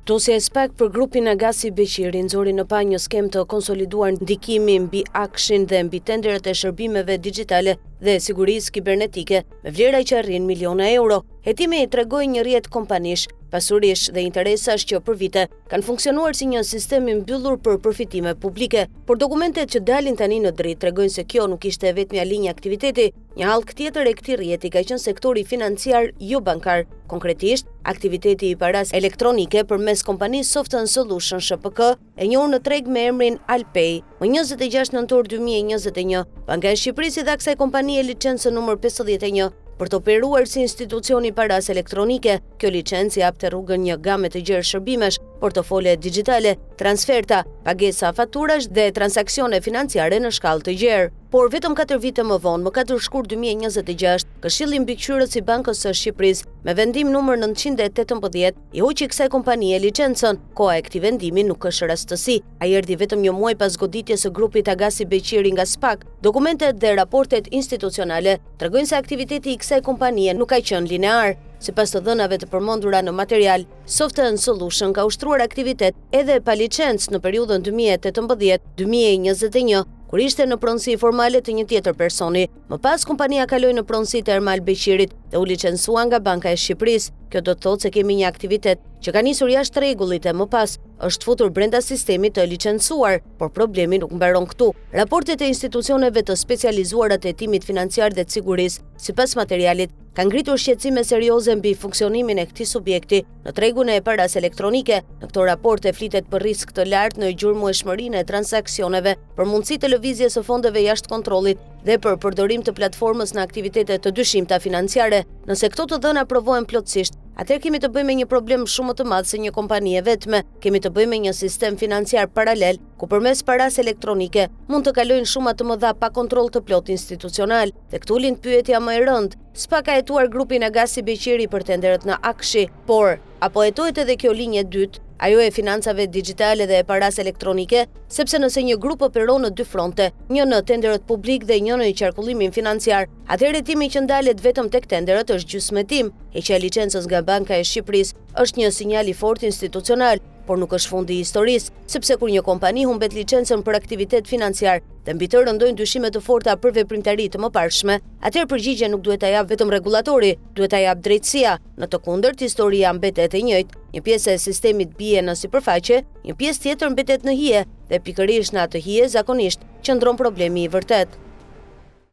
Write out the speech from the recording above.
Tosja e SPAK për grupin Agasi Beqiri nxori në pa një skem të konsoliduar ndikimi mbi akshin dhe mbi tenderet e shërbimeve digjitale dhe sigurisë kibernetike me vlera që arrin miliona euro. Hetimi tregoi një rrjet kompanish, pasurish dhe interesash që për vite kanë funksionuar si një sistem i mbyllur për përfitime publike, por dokumentet që dalin tani në dritë tregojnë se kjo nuk ishte vetmja linjë aktiviteti. Një halk tjetër e këtij rrjeti ka qenë sektori financiar jo bankar, konkretisht aktiviteti i paras elektronike përmes kompanisë Softon Solution SHPK, e njohur në treg me emrin Alpay. Më 26 nëntor 2021, Banka e Shqipërisë i dha kësaj kompanie licencën numër 51 për të operuar si institucioni paras elektronike. Kjo licencë jap të rrugën një gamë të gjerë shërbimesh, portofole digjitale, transferta, pagesa faturash dhe transaksione financiare në shkallë të gjerë. Por vetëm 4 vite më vonë, më 4 shkurt 2026, Këshilli Mbikëqyrës i Bankës së Shqipërisë, me vendim numër 918, i hoqi kësaj kompanie licencën. Koha e këtij vendimi nuk është rastësi. Ai erdhi vetëm një muaj pas goditjes së grupit Agasi Beqiri nga SPAK. Dokumentet dhe raportet institucionale tregojnë se aktiviteti i kësaj kompanie nuk ka qenë linear. Sipas të dhënave të përmendura në material, Softon Solution ka ushtruar aktivitet edhe pa licencë në periudhën 2018-2021, kur ishte në pronësi formale të një tjetër personi. Më pas kompania kaloi në pronësi të Ermal Beqirit dhe u licencua nga Banka e Shqipërisë. Kjo do të thotë se kemi një aktivitet që ka nisur jashtë rregullit e më pas është futur brenda sistemit të licencuar, por problemi nuk mbaron këtu. Raportet e institucioneve të specializuara të hetimit financiar dhe të sigurisë, sipas materialit, kanë ngritur shqetësime serioze mbi funksionimin e këtij subjekti në tregun e paras elektronike. Në këto raporte flitet për risk të lartë në gjurmëshmërinë e transaksioneve, për mundësi të lëvizjes së fondeve jashtë kontrollit dhe për përdorim të platformës në aktivitete të dyshimta financiare. Nëse këto të dhëna aprovohen plotësisht, atëherë kemi të bëjmë me një problem shumë të madh se një kompani e vetme. Kemi të bëjmë me një sistem financiar paralel, ku përmes paras elektronike mund të kalojnë shuma të mëdha pa kontroll të plot institucional. Dhe këtu lind pyetja më e rëndë: SPAK ka hetuar grupin Agasi Beqiri për tenderet në akshi, por apo hetohet edhe kjo linjë e dytë, ajo e financave digjitale dhe e paras elektronike, sepse nëse një grup operon në dy fronte, një në tenderet publik dhe një në qarkullimin financiar, atëherë hetimi që ndalet vetëm tek tenderet është gjysmëhetim. Heqja e licencës nga Banka e Shqipërisë është një sinjal i fortë institucional, por nuk është fundi i historisë, sepse kur një kompani humbet licencën për aktivitet financiar dhe mbi të rëndojnë dyshime të forta për veprimtari të mëparshme, atëherë përgjigje nuk duhet ta jap vetëm rregullatori, duhet ta jap drejtësia. Në të kundërt, historia mbetet e njëjtë. Një pjesë e sistemit bie në sipërfaqe, një pjesë tjetër mbetet në hije, dhe pikërisht në atë hije zakonisht qëndron problemi i vërtet.